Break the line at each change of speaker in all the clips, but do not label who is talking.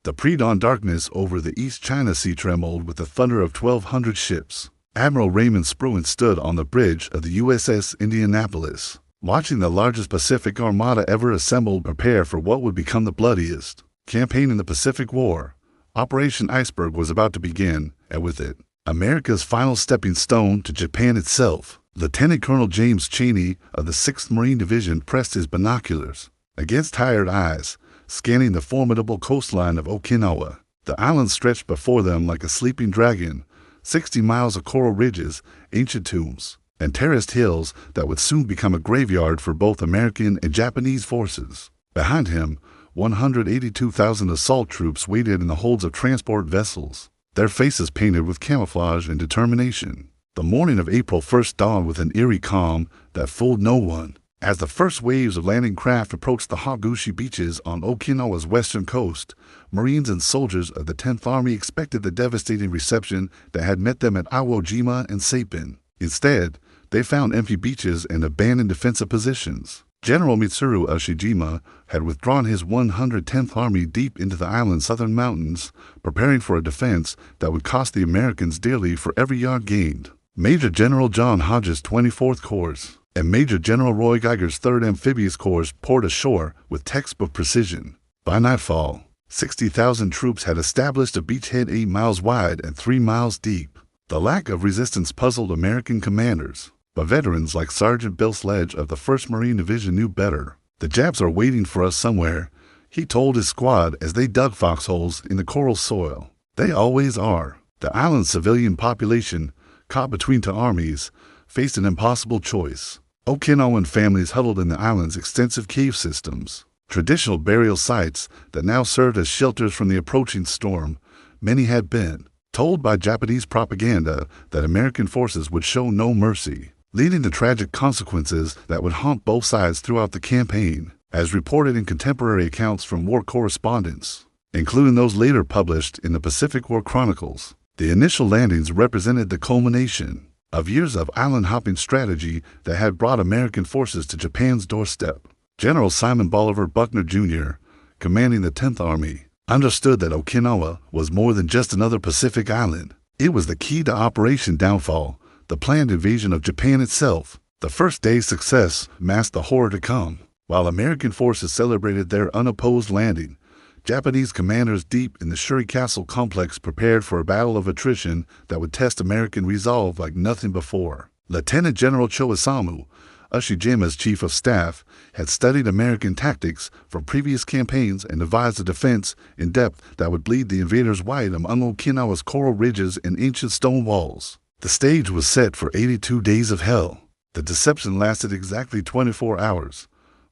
The pre-dawn darkness over the East China Sea trembled with the thunder of 1,200 ships. Admiral Raymond Spruance stood on the bridge of the USS Indianapolis, watching the largest Pacific Armada ever assembled prepare for what would become the bloodiest campaign in the Pacific War. Operation Iceberg was about to begin, and with it, America's final stepping stone to Japan itself. Lieutenant Colonel James Cheney of the 6th Marine Division pressed his binoculars against tired eyes, scanning the formidable coastline of Okinawa. The island stretched before them like a sleeping dragon, 60 miles of coral ridges, ancient tombs, and terraced hills that would soon become a graveyard for both American and Japanese forces. Behind him, 182,000 assault troops waited in the holds of transport vessels, their faces painted with camouflage and determination. The morning of April 1st dawned with an eerie calm that fooled no one. As the first waves of landing craft approached the Hagushi beaches on Okinawa's western coast, Marines and soldiers of the 10th Army expected the devastating reception that had met them at Iwo Jima and Saipan. Instead, they found empty beaches and abandoned defensive positions. General Mitsuru Ushijima had withdrawn his 110th Army deep into the island's southern mountains, preparing for a defense that would cost the Americans dearly for every yard gained. Major General John Hodge's 24th Corps and Major General Roy Geiger's 3rd Amphibious Corps poured ashore with textbook precision. By nightfall, 60,000 troops had established a beachhead 8 miles wide and 3 miles deep. The lack of resistance puzzled American commanders, but veterans like Sergeant Bill Sledge of the 1st Marine Division knew better. "The Japs are waiting for us somewhere," he told his squad as they dug foxholes in the coral soil. "They always are." The island's civilian population, caught between two armies, faced an impossible choice. Okinawan families huddled in the island's extensive cave systems, traditional burial sites that now served as shelters from the approaching storm. Many had been told by Japanese propaganda that American forces would show no mercy, leading to tragic consequences that would haunt both sides throughout the campaign, as reported in contemporary accounts from war correspondents, including those later published in the Pacific War Chronicles. The initial landings represented the culmination of years of island-hopping strategy that had brought American forces to Japan's doorstep. General Simon Bolivar Buckner, Jr., commanding the 10th Army, understood that Okinawa was more than just another Pacific island. It was the key to Operation Downfall, the planned invasion of Japan itself. The first day's success masked the horror to come. While American forces celebrated their unopposed landing, Japanese commanders deep in the Shuri Castle complex prepared for a battle of attrition that would test American resolve like nothing before. Lieutenant General Cho Isamu, Ushijima's chief of staff, had studied American tactics from previous campaigns and devised a defense in depth that would bleed the invaders wide among Okinawa's coral ridges and ancient stone walls. The stage was set for 82 days of hell. The deception lasted exactly 24 hours.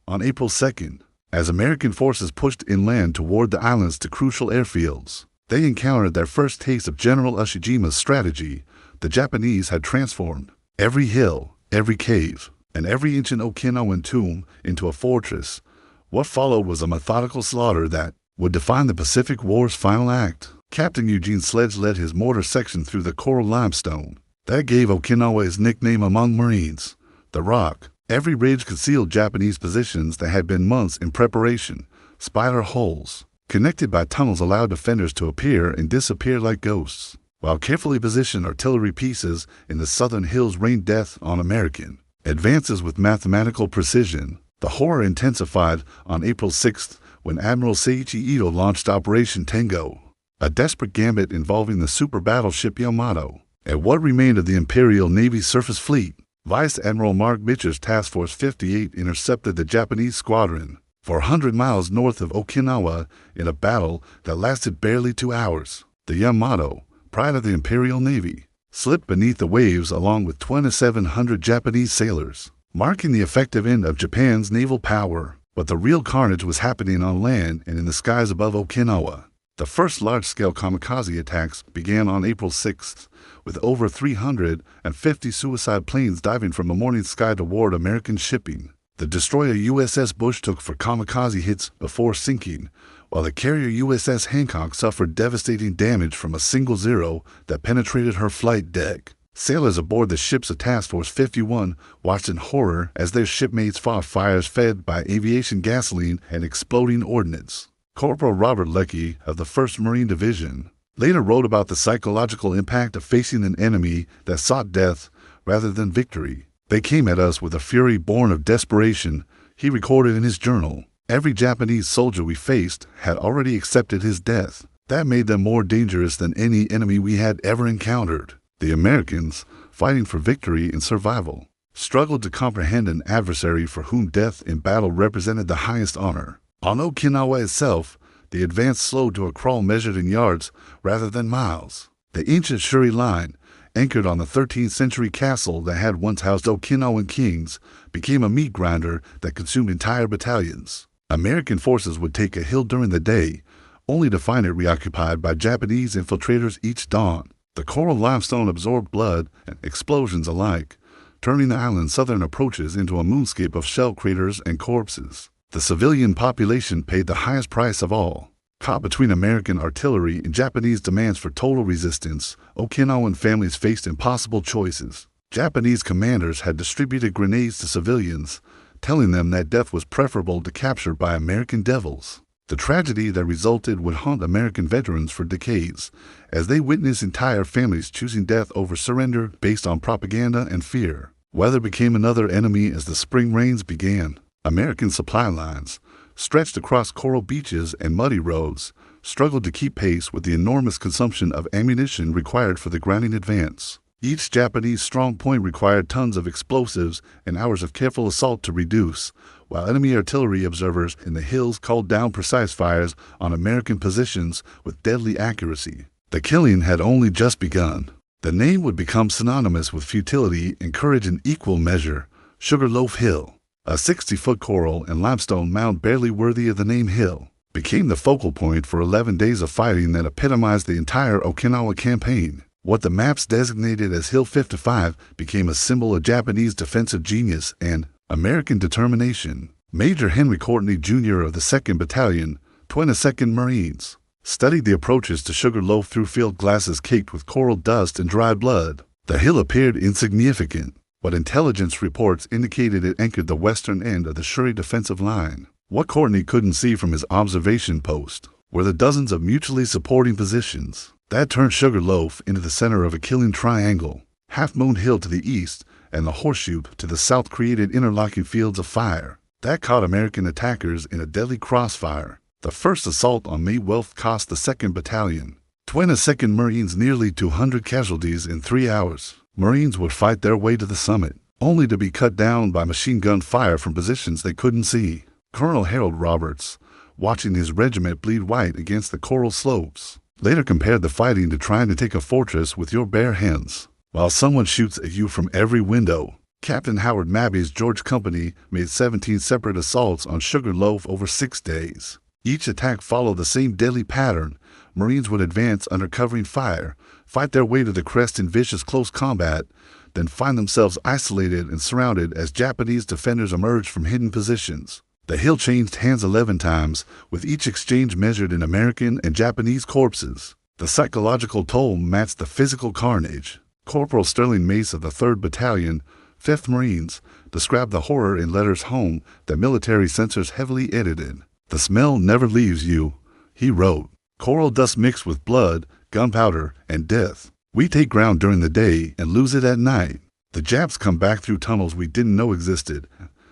On April 2nd, as American forces pushed inland toward the islands to crucial airfields, they encountered their first taste of General Ushijima's strategy. The Japanese had transformed every hill, every cave, and every ancient Okinawan tomb into a fortress. What followed was a methodical slaughter that would define the Pacific War's final act. Captain Eugene Sledge led his mortar section through the coral limestone. That gave Okinawa its nickname among Marines, the Rock. Every ridge concealed Japanese positions that had been months in preparation. Spider holes, connected by tunnels, allowed defenders to appear and disappear like ghosts, while carefully positioned artillery pieces in the southern hills rained death on American advances with mathematical precision. The horror intensified on April 6th when Admiral Seiichi Ito launched Operation Tengo, a desperate gambit involving the super battleship Yamato and what remained of the Imperial Navy surface fleet. Vice Admiral Mark Mitcher's Task Force 58 intercepted the Japanese squadron 400 miles north of Okinawa in a battle that lasted barely 2 hours. The Yamato, pride of the Imperial Navy, slipped beneath the waves along with 2,700 Japanese sailors, marking the effective end of Japan's naval power. But the real carnage was happening on land and in the skies above Okinawa. The first large-scale kamikaze attacks began on April 6th, with over 350 suicide planes diving from the morning sky toward American shipping. The destroyer USS Bush took for kamikaze hits before sinking, while the carrier USS Hancock suffered devastating damage from a single zero that penetrated her flight deck. Sailors aboard the ships of Task Force 51 watched in horror as their shipmates fought fires fed by aviation gasoline and exploding ordnance. Corporal Robert Leckie of the 1st Marine Division, later wrote about the psychological impact of facing an enemy that sought death rather than victory. "They came at us with a fury born of desperation," he recorded in his journal. "Every Japanese soldier we faced had already accepted his death. That made them more dangerous than any enemy we had ever encountered." The Americans, fighting for victory and survival, struggled to comprehend an adversary for whom death in battle represented the highest honor. On Okinawa itself, the advance slowed to a crawl measured in yards rather than miles. The ancient Shuri line, anchored on the 13th century castle that had once housed Okinawan kings, became a meat grinder that consumed entire battalions. American forces would take a hill during the day, only to find it reoccupied by Japanese infiltrators each dawn. The coral limestone absorbed blood and explosions alike, turning the island's southern approaches into a moonscape of shell craters and corpses. The civilian population paid the highest price of all. Caught between American artillery and Japanese demands for total resistance, Okinawan families faced impossible choices. Japanese commanders had distributed grenades to civilians, telling them that death was preferable to capture by American devils. The tragedy that resulted would haunt American veterans for decades, as they witnessed entire families choosing death over surrender based on propaganda and fear. Weather became another enemy as the spring rains began. American supply lines, stretched across coral beaches and muddy roads, struggled to keep pace with the enormous consumption of ammunition required for the grounding advance. Each Japanese strong point required tons of explosives and hours of careful assault to reduce, while enemy artillery observers in the hills called down precise fires on American positions with deadly accuracy. The killing had only just begun. The name would become synonymous with futility and courage in equal measure: Sugarloaf Hill. A 60-foot coral and limestone mound barely worthy of the name hill became the focal point for 11 days of fighting that epitomized the entire Okinawa campaign. What the maps designated as Hill 55 became a symbol of Japanese defensive genius and American determination. Major Henry Courtney Jr. of the 2nd Battalion, 22nd Marines, studied the approaches to Sugarloaf through field glasses caked with coral dust and dry blood. The hill appeared insignificant, but intelligence reports indicated it anchored the western end of the Shuri defensive line. What Courtney couldn't see from his observation post were the dozens of mutually supporting positions that turned Sugarloaf into the center of a killing triangle. Half Moon Hill to the east and the Horseshoe to the south created interlocking fields of fire that caught American attackers in a deadly crossfire. The first assault on May 12th cost the 2nd Battalion, 22nd Marines, nearly 200 casualties in 3 hours. Marines would fight their way to the summit, only to be cut down by machine gun fire from positions they couldn't see. Colonel Harold Roberts, watching his regiment bleed white against the coral slopes, later compared the fighting to trying to take a fortress with your bare hands, while someone shoots at you from every window. Captain Howard Mabby's George Company made 17 separate assaults on Sugarloaf over 6 days. Each attack followed the same deadly pattern. Marines would advance under covering fire, fight their way to the crest in vicious close combat, then find themselves isolated and surrounded as Japanese defenders emerged from hidden positions. The hill changed hands 11 times, with each exchange measured in American and Japanese corpses. The psychological toll matched the physical carnage. Corporal Sterling Mace of the 3rd Battalion, 5th Marines, described the horror in letters home that military censors heavily edited. "The smell never leaves you," he wrote. "Coral dust mixed with blood, gunpowder, and death. We take ground during the day and lose it at night. The Japs come back through tunnels we didn't know existed,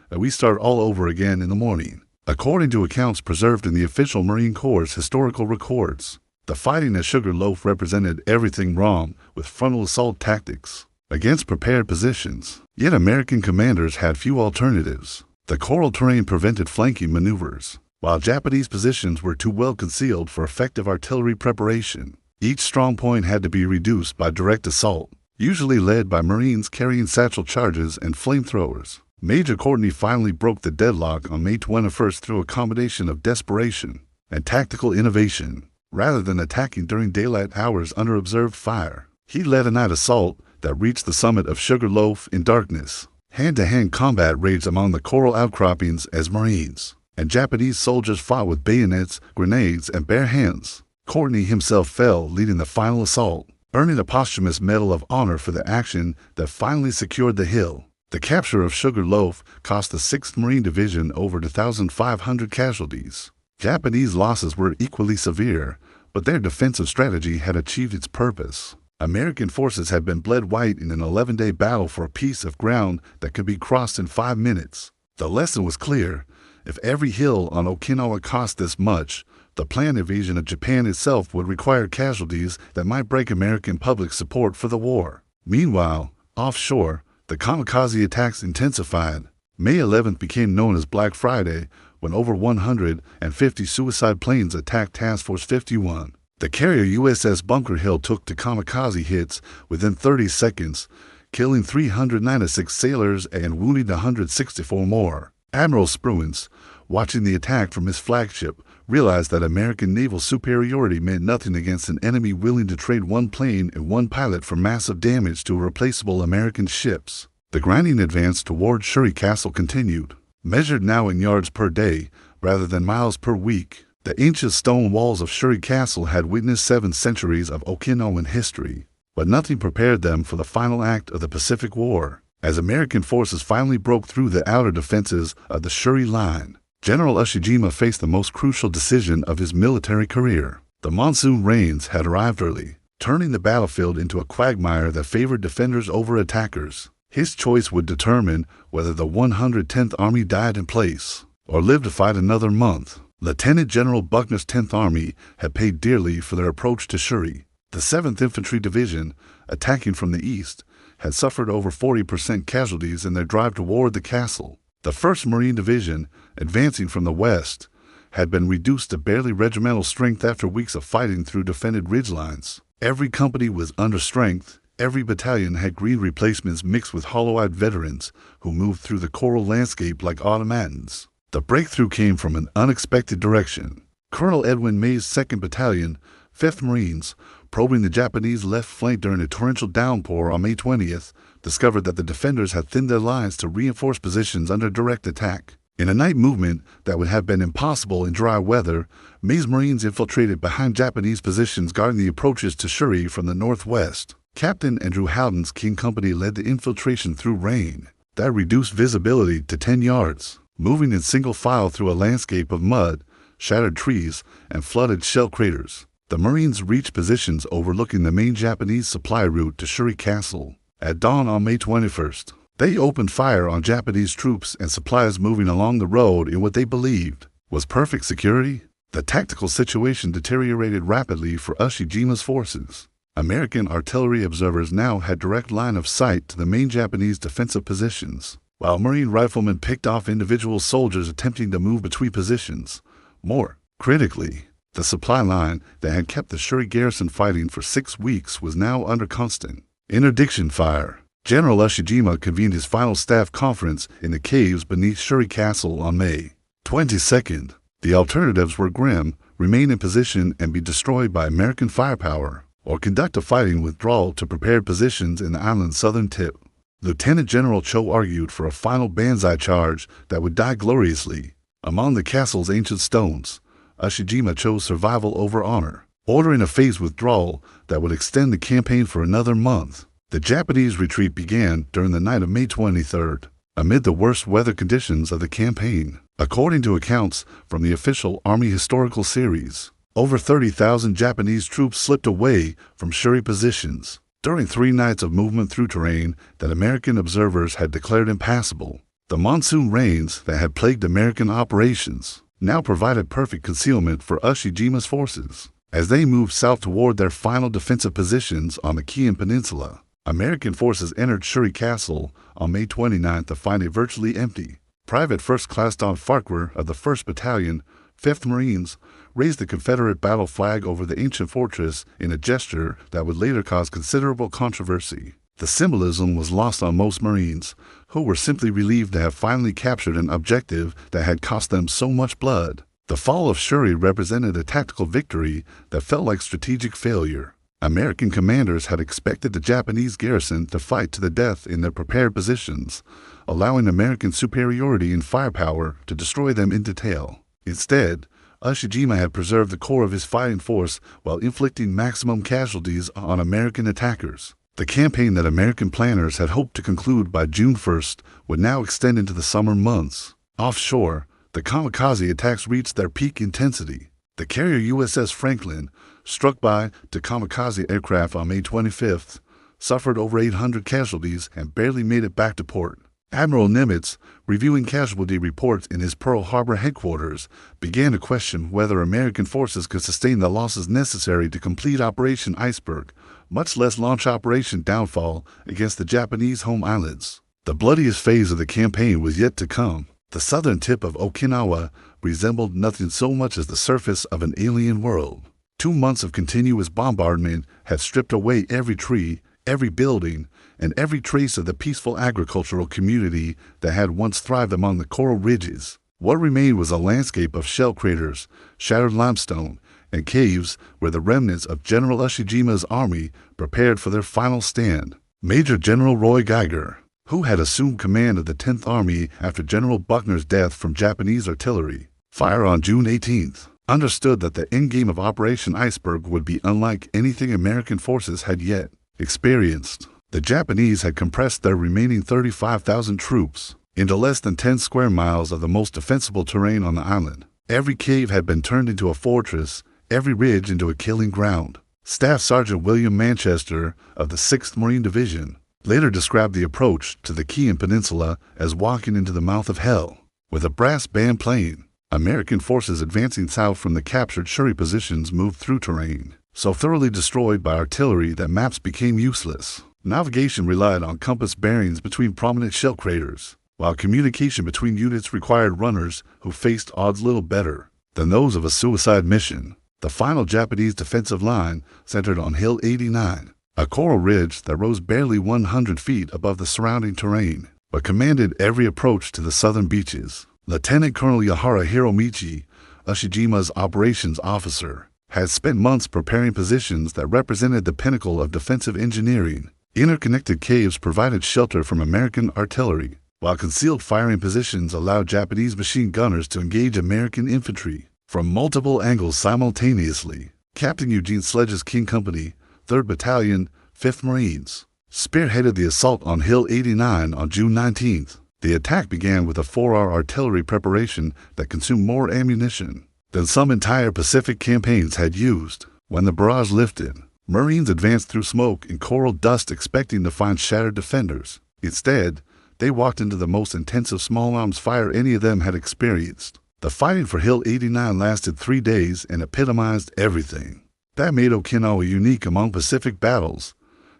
and we start all over again in the morning." According to accounts preserved in the official Marine Corps' historical records, the fighting at Sugarloaf represented everything wrong with frontal assault tactics against prepared positions. Yet American commanders had few alternatives. The coral terrain prevented flanking maneuvers, while Japanese positions were too well concealed for effective artillery preparation. Each strong point had to be reduced by direct assault, usually led by Marines carrying satchel charges and flamethrowers. Major Courtney finally broke the deadlock on May 21st through a combination of desperation and tactical innovation. Rather than attacking during daylight hours under observed fire, he led a night assault that reached the summit of Sugarloaf in darkness. Hand-to-hand combat raged among the coral outcroppings as Marines and Japanese soldiers fought with bayonets, grenades, and bare hands. Courtney himself fell leading the final assault, earning a posthumous Medal of Honor for the action that finally secured the hill. The capture of Sugarloaf cost the 6th Marine Division over 2,500 casualties. Japanese losses were equally severe, but their defensive strategy had achieved its purpose. American forces had been bled white in an 11-day battle for a piece of ground that could be crossed in 5 minutes. The lesson was clear. If every hill on Okinawa cost this much, the planned invasion of Japan itself would require casualties that might break American public support for the war. Meanwhile, offshore, the kamikaze attacks intensified. May 11th became known as Black Friday, when over 150 suicide planes attacked Task Force 51. The carrier USS Bunker Hill took to kamikaze hits within 30 seconds, killing 396 sailors and wounding 164 more. Admiral Spruance, watching the attack from his flagship, realized that American naval superiority meant nothing against an enemy willing to trade one plane and one pilot for massive damage to irreplaceable American ships. The grinding advance toward Shuri Castle continued, measured now in yards per day rather than miles per week. The ancient stone walls of Shuri Castle had witnessed 7 centuries of Okinawan history, but nothing prepared them for the final act of the Pacific War. As American forces finally broke through the outer defenses of the Shuri Line, General Ushijima faced the most crucial decision of his military career. The monsoon rains had arrived early, turning the battlefield into a quagmire that favored defenders over attackers. His choice would determine whether the 110th Army died in place or lived to fight another month. Lieutenant General Buckner's 10th Army had paid dearly for their approach to Shuri. The 7th Infantry Division, attacking from the east, had suffered over 40% casualties in their drive toward the castle. The 1st Marine Division, advancing from the west, had been reduced to barely regimental strength after weeks of fighting through defended ridgelines. Every company was under strength. Every battalion had green replacements mixed with hollow-eyed veterans who moved through the coral landscape like automatons. The breakthrough came from an unexpected direction. Colonel Edwin May's 2nd Battalion, 5th Marines, probing the Japanese left flank during a torrential downpour on May 20th, discovered that the defenders had thinned their lines to reinforce positions under direct attack. In a night movement that would have been impossible in dry weather, May's Marines infiltrated behind Japanese positions guarding the approaches to Shuri from the northwest. Captain Andrew Howden's King Company led the infiltration through rain. That reduced visibility to 10 yards. Moving in single file through a landscape of mud, shattered trees, and flooded shell craters, the Marines reached positions overlooking the main Japanese supply route to Shuri Castle. At dawn on May 21st, they opened fire on Japanese troops and supplies moving along the road in what they believed was perfect security. The tactical situation deteriorated rapidly for Ushijima's forces. American artillery observers now had direct line of sight to the main Japanese defensive positions, while Marine riflemen picked off individual soldiers attempting to move between positions. More critically, the supply line that had kept the Shuri garrison fighting for 6 weeks was now under constant interdiction fire. General Ushijima convened his final staff conference in the caves beneath Shuri Castle on May 22nd. The alternatives were grim: remain in position and be destroyed by American firepower, or conduct a fighting withdrawal to prepared positions in the island's southern tip. Lieutenant General Cho argued for a final banzai charge that would die gloriously. Among the castle's ancient stones, Ushijima chose survival over honor, ordering a phased withdrawal that would extend the campaign for another month. The Japanese retreat began during the night of May 23rd, amid the worst weather conditions of the campaign. According to accounts from the official Army Historical Series, over 30,000 Japanese troops slipped away from Shuri positions during 3 nights of movement through terrain that American observers had declared impassable. The monsoon rains that had plagued American operations now provided perfect concealment for Ushijima's forces. As they moved south toward their final defensive positions on the Kiin Peninsula, American forces entered Shuri Castle on May 29th to find it virtually empty. Private First Class Don Farquhar of the 1st Battalion, 5th Marines, raised the Confederate battle flag over the ancient fortress in a gesture that would later cause considerable controversy. The symbolism was lost on most Marines, who were simply relieved to have finally captured an objective that had cost them so much blood. The fall of Shuri represented a tactical victory that felt like strategic failure. American commanders had expected the Japanese garrison to fight to the death in their prepared positions, allowing American superiority in firepower to destroy them in detail. Instead, Ushijima had preserved the core of his fighting force while inflicting maximum casualties on American attackers. The campaign that American planners had hoped to conclude by June 1st would now extend into the summer months. Offshore, the kamikaze attacks reached their peak intensity. The carrier USS Franklin, struck by the kamikaze aircraft on May 25th, suffered over 800 casualties and barely made it back to port. Admiral Nimitz, reviewing casualty reports in his Pearl Harbor headquarters, began to question whether American forces could sustain the losses necessary to complete Operation Iceberg, much less launch Operation Downfall against the Japanese home islands. The bloodiest phase of the campaign was yet to come. The southern tip of Okinawa resembled nothing so much as the surface of an alien world. 2 months of continuous bombardment had stripped away every tree, every building, and every trace of the peaceful agricultural community that had once thrived among the coral ridges. What remained was a landscape of shell craters, shattered limestone, and caves where the remnants of General Ushijima's army prepared for their final stand. Major General Roy Geiger, who had assumed command of the 10th Army after General Buckner's death from Japanese artillery fire on June 18th, understood that the endgame of Operation Iceberg would be unlike anything American forces had yet experienced. The Japanese had compressed their remaining 35,000 troops into less than 10 square miles of the most defensible terrain on the island. Every cave had been turned into a fortress, every ridge into a killing ground. Staff Sergeant William Manchester of the 6th Marine Division later described the approach to the Kian Peninsula as walking into the mouth of hell. With a brass band playing, American forces advancing south from the captured Shuri positions moved through terrain so thoroughly destroyed by artillery that maps became useless. Navigation relied on compass bearings between prominent shell craters, while communication between units required runners who faced odds little better than those of a suicide mission. The final Japanese defensive line centered on Hill 89, a coral ridge that rose barely 100 feet above the surrounding terrain, but commanded every approach to the southern beaches. Lieutenant Colonel Yahara Hiromichi, Ushijima's operations officer, had spent months preparing positions that represented the pinnacle of defensive engineering. Interconnected caves provided shelter from American artillery, while concealed firing positions allowed Japanese machine gunners to engage American infantry from multiple angles simultaneously. Captain Eugene Sledge's King Company, 3rd Battalion, 5th Marines, spearheaded the assault on Hill 89 on June 19th. The attack began with a 4-hour artillery preparation that consumed more ammunition than some entire Pacific campaigns had used. When the barrage lifted, Marines advanced through smoke and coral dust expecting to find shattered defenders. Instead, they walked into the most intensive small arms fire any of them had experienced. The fighting for Hill 89 lasted 3 days and epitomized everything that made Okinawa unique among Pacific battles.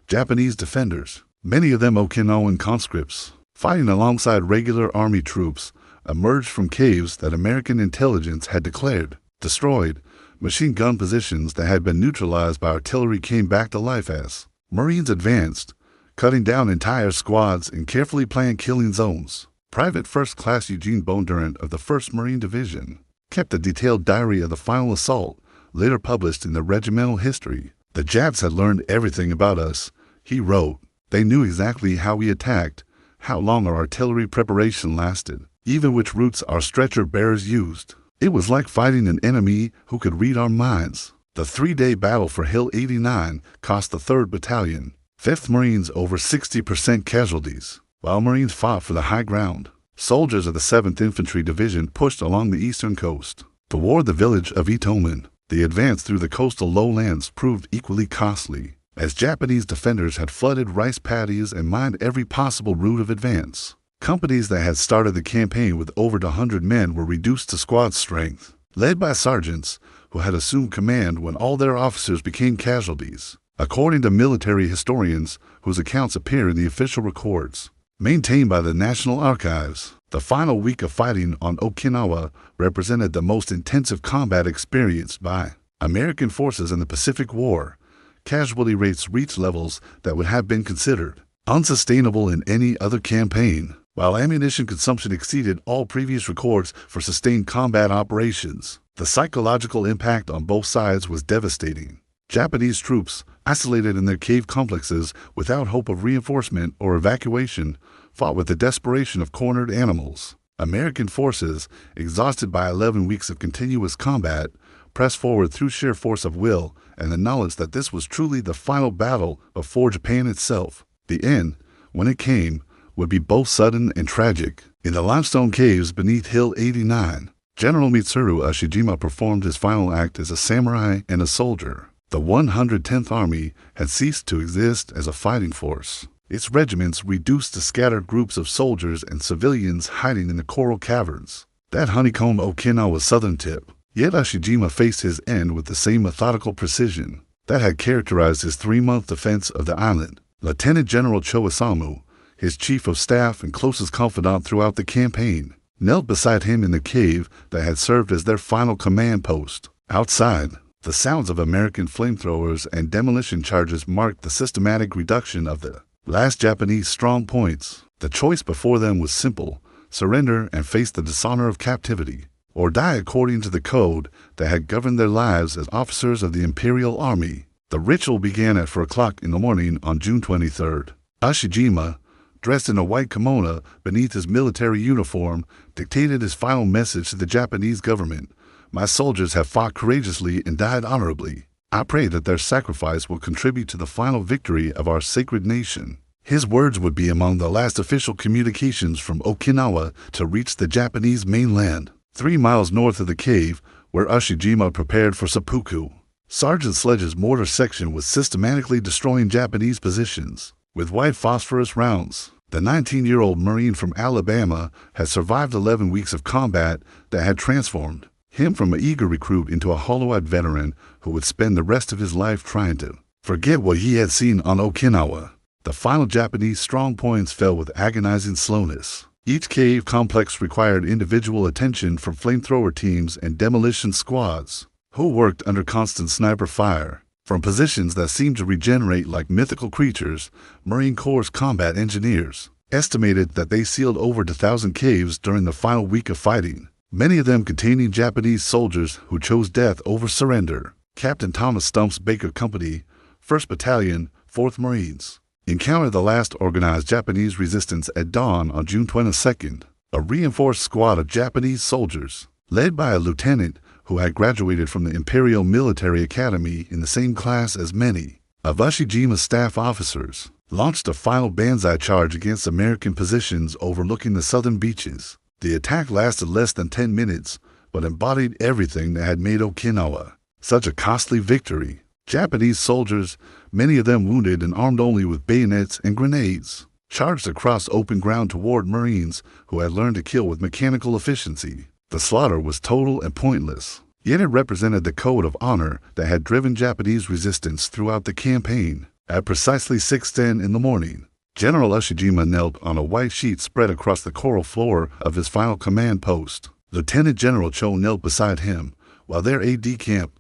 Japanese defenders, many of them Okinawan conscripts, fighting alongside regular army troops, emerged from caves that American intelligence had declared destroyed. Machine gun positions that had been neutralized by artillery came back to life as Marines advanced, cutting down entire squads in carefully planned killing zones. Private First Class Eugene Bondurant of the 1st Marine Division kept a detailed diary of the final assault, later published in the regimental history. "The Japs had learned everything about us," he wrote. "They knew exactly how we attacked, how long our artillery preparation lasted, even which routes our stretcher bearers used. It was like fighting an enemy who could read our minds." The 3-day battle for Hill 89 cost the 3rd Battalion, 5th Marines over 60% casualties. While Marines fought for the high ground, soldiers of the 7th Infantry Division pushed along the eastern coast toward the village of Itomen. The advance through the coastal lowlands proved equally costly, as Japanese defenders had flooded rice paddies and mined every possible route of advance. Companies that had started the campaign with over 100 men were reduced to squad strength, led by sergeants who had assumed command when all their officers became casualties. According to military historians whose accounts appear in the official records maintained by the National Archives, the final week of fighting on Okinawa represented the most intensive combat experienced by American forces in the Pacific War. Casualty rates reached levels that would have been considered unsustainable in any other campaign, while ammunition consumption exceeded all previous records for sustained combat operations. The psychological impact on both sides was devastating. Japanese troops, isolated in their cave complexes without hope of reinforcement or evacuation, fought with the desperation of cornered animals. American forces, exhausted by 11 weeks of continuous combat, pressed forward through sheer force of will and the knowledge that this was truly the final battle before Japan itself. The end, when it came, would be both sudden and tragic. In the limestone caves beneath Hill 89, General Mitsuru Ushijima performed his final act as a samurai and a soldier. The 110th Army had ceased to exist as a fighting force. Its regiments reduced to scattered groups of soldiers and civilians hiding in the coral caverns that honeycomb Okinawa's southern tip. Yet Ushijima faced his end with the same methodical precision that had characterized his 3-month defense of the island. Lieutenant General Cho Isamu, his chief of staff and closest confidant throughout the campaign, knelt beside him in the cave that had served as their final command post. Outside, the sounds of American flamethrowers and demolition charges marked the systematic reduction of the last Japanese strong points. The choice before them was simple: surrender and face the dishonor of captivity, or die according to the code that had governed their lives as officers of the Imperial Army. The ritual began at 4 o'clock in the morning on June 23rd. Ushijima, dressed in a white kimono beneath his military uniform, dictated his final message to the Japanese government. "My soldiers have fought courageously and died honorably. I pray that their sacrifice will contribute to the final victory of our sacred nation." His words would be among the last official communications from Okinawa to reach the Japanese mainland. 3 miles north of the cave, where Ushijima prepared for seppuku, Sergeant Sledge's mortar section was systematically destroying Japanese positions with white phosphorus rounds. The 19-year-old Marine from Alabama had survived 11 weeks of combat that had transformed him from an eager recruit into a hollow-eyed veteran who would spend the rest of his life trying to forget what he had seen on Okinawa. The final Japanese strong points fell with agonizing slowness. Each cave complex required individual attention from flamethrower teams and demolition squads, who worked under constant sniper fire. From positions that seemed to regenerate like mythical creatures, Marine Corps combat engineers estimated that they sealed over 1,000 caves during the final week of fighting, many of them containing Japanese soldiers who chose death over surrender. Captain Thomas Stump's Baker Company, 1st Battalion, 4th Marines, encountered the last organized Japanese resistance at dawn on June 22nd. A reinforced squad of Japanese soldiers, led by a lieutenant who had graduated from the Imperial Military Academy in the same class as many of Ushijima's staff officers, launched a final banzai charge against American positions overlooking the southern beaches. The attack lasted less than 10 minutes, but embodied everything that had made Okinawa such a costly victory. Japanese soldiers, many of them wounded and armed only with bayonets and grenades, charged across open ground toward Marines who had learned to kill with mechanical efficiency. The slaughter was total and pointless, yet it represented the code of honor that had driven Japanese resistance throughout the campaign. At precisely 6:10 in the morning, General Ushijima knelt on a white sheet spread across the coral floor of his final command post. Lieutenant General Cho knelt beside him, while their aide-de-camp,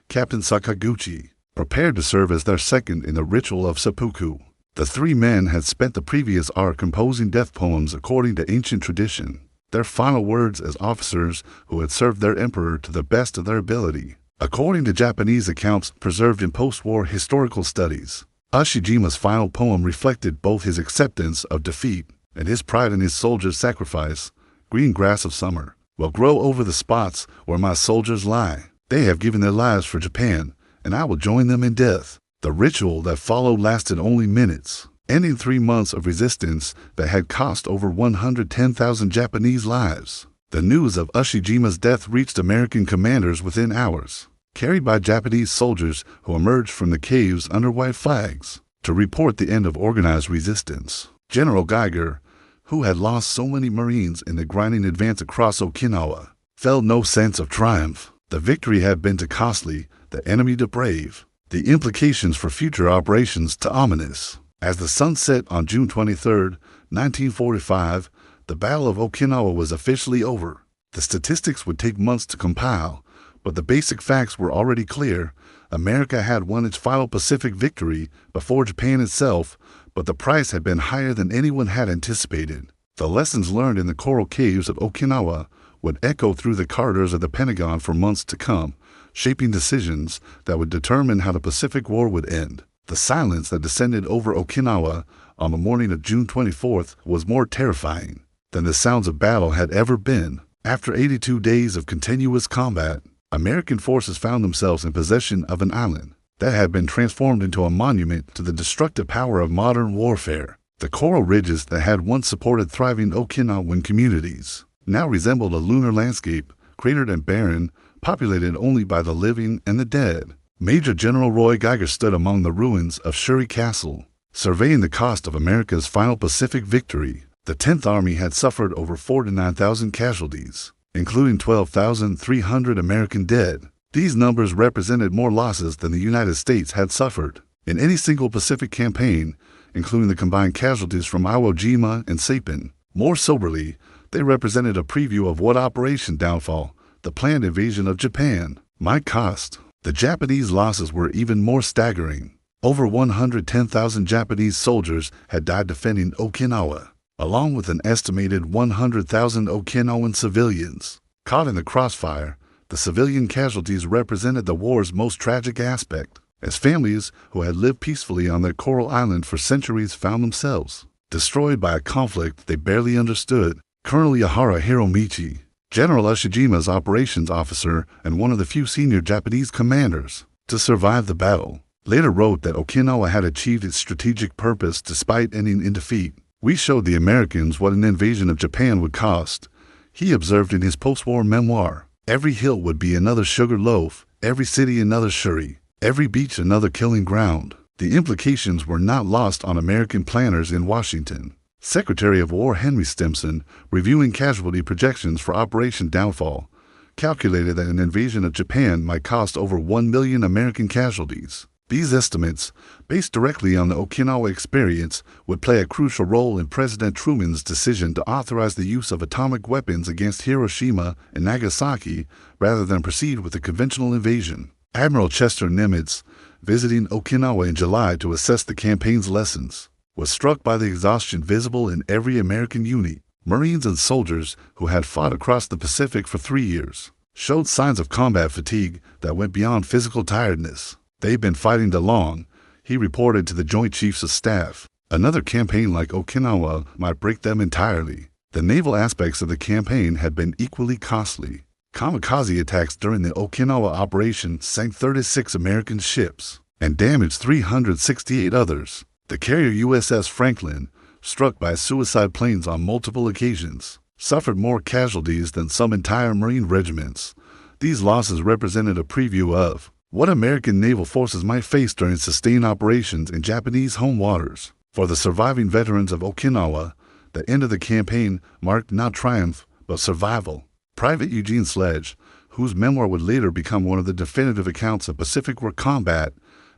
Captain Sakaguchi, prepared to serve as their second in the ritual of seppuku. The 3 men had spent the previous hour composing death poems according to ancient tradition, their final words as officers who had served their emperor to the best of their ability. According to Japanese accounts preserved in post-war historical studies, Ushijima's final poem reflected both his acceptance of defeat and his pride in his soldiers' sacrifice. "Green grass of summer will grow over the spots where my soldiers lie. They have given their lives for Japan, and I will join them in death." The ritual that followed lasted only minutes, ending 3 months of resistance that had cost over 110,000 Japanese lives. The news of Ushijima's death reached American commanders within hours, carried by Japanese soldiers who emerged from the caves under white flags to report the end of organized resistance. General Geiger, who had lost so many Marines in the grinding advance across Okinawa, felt no sense of triumph. The victory had been too costly, the enemy too brave, the implications for future operations too ominous. As the sun set on June 23, 1945, the Battle of Okinawa was officially over. The statistics would take months to compile, but the basic facts were already clear. America had won its final Pacific victory before Japan itself, but the price had been higher than anyone had anticipated. The lessons learned in the coral caves of Okinawa would echo through the corridors of the Pentagon for months to come, shaping decisions that would determine how the Pacific War would end. The silence that descended over Okinawa on the morning of June 24th was more terrifying than the sounds of battle had ever been. After 82 days of continuous combat, American forces found themselves in possession of an island that had been transformed into a monument to the destructive power of modern warfare. The coral ridges that had once supported thriving Okinawan communities now resembled a lunar landscape, cratered and barren, populated only by the living and the dead. Major General Roy Geiger stood among the ruins of Shuri Castle, surveying the cost of America's final Pacific victory. The 10th Army had suffered over 49,000 casualties, including 12,300 American dead. These numbers represented more losses than the United States had suffered in any single Pacific campaign, including the combined casualties from Iwo Jima and Saipan. More soberly, they represented a preview of what Operation Downfall, the planned invasion of Japan, might cost. The Japanese losses were even more staggering. Over 110,000 Japanese soldiers had died defending Okinawa, along with an estimated 100,000 Okinawan civilians. Caught in the crossfire, the civilian casualties represented the war's most tragic aspect, as families who had lived peacefully on their coral island for centuries found themselves destroyed by a conflict they barely understood. Colonel Yahara Hiromichi, General Ushijima's operations officer and one of the few senior Japanese commanders to survive the battle, later wrote that Okinawa had achieved its strategic purpose despite ending in defeat. "We showed the Americans what an invasion of Japan would cost," he observed in his post-war memoir. "Every hill would be another sugar loaf, every city another shuri, every beach another killing ground." The implications were not lost on American planners in Washington. Secretary of War Henry Stimson, reviewing casualty projections for Operation Downfall, calculated that an invasion of Japan might cost over 1 million American casualties. These estimates, based directly on the Okinawa experience, would play a crucial role in President Truman's decision to authorize the use of atomic weapons against Hiroshima and Nagasaki rather than proceed with a conventional invasion. Admiral Chester Nimitz, visiting Okinawa in July to assess the campaign's lessons, was struck by the exhaustion visible in every American unit. Marines and soldiers who had fought across the Pacific for 3 years showed signs of combat fatigue that went beyond physical tiredness. "They've been fighting too long," he reported to the Joint Chiefs of Staff. Another campaign like Okinawa might break them entirely. The naval aspects of the campaign had been equally costly. Kamikaze attacks during the Okinawa operation sank 36 American ships and damaged 368 others. The carrier USS Franklin, struck by suicide planes on multiple occasions, suffered more casualties than some entire Marine regiments. These losses represented a preview of what American naval forces might face during sustained operations in Japanese home waters. For the surviving veterans of Okinawa, the end of the campaign marked not triumph, but survival. Private Eugene Sledge, whose memoir would later become one of the definitive accounts of Pacific War combat,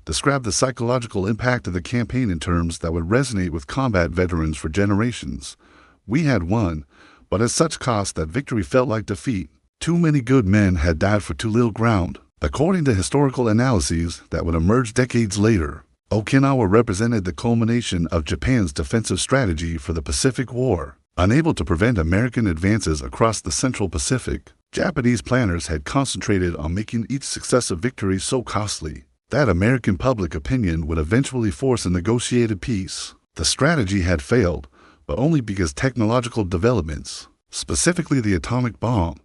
described the psychological impact of the campaign in terms that would resonate with combat veterans for generations. "We had won, but at such cost that victory felt like defeat. Too many good men had died for too little ground." According to historical analyses that would emerge decades later, Okinawa represented the culmination of Japan's defensive strategy for the Pacific War. Unable to prevent American advances across the Central Pacific, Japanese planners had concentrated on making each successive victory so costly that American public opinion would eventually force a negotiated peace. The strategy had failed, but only because technological developments, specifically the atomic bomb,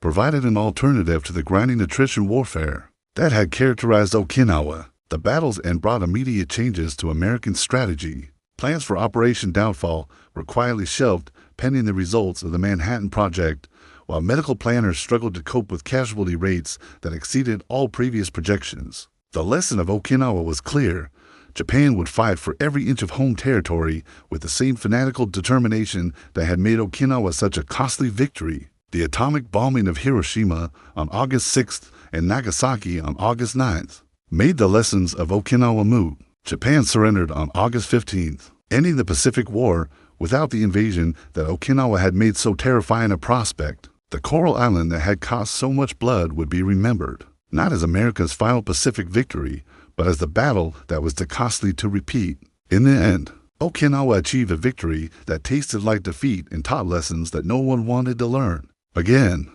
provided an alternative to the grinding attrition warfare that had characterized Okinawa. The battle's end brought immediate changes to American strategy. Plans for Operation Downfall were quietly shelved pending the results of the Manhattan Project, while medical planners struggled to cope with casualty rates that exceeded all previous projections. The lesson of Okinawa was clear. Japan would fight for every inch of home territory with the same fanatical determination that had made Okinawa such a costly victory. The atomic bombing of Hiroshima on August 6th and Nagasaki on August 9th made the lessons of Okinawa moot. Japan surrendered on August 15th, ending the Pacific War without the invasion that Okinawa had made so terrifying a prospect. The coral island that had cost so much blood would be remembered, not as America's final Pacific victory, but as the battle that was too costly to repeat. In the end, Okinawa achieved a victory that tasted like defeat and taught lessons that no one wanted to learn. Again.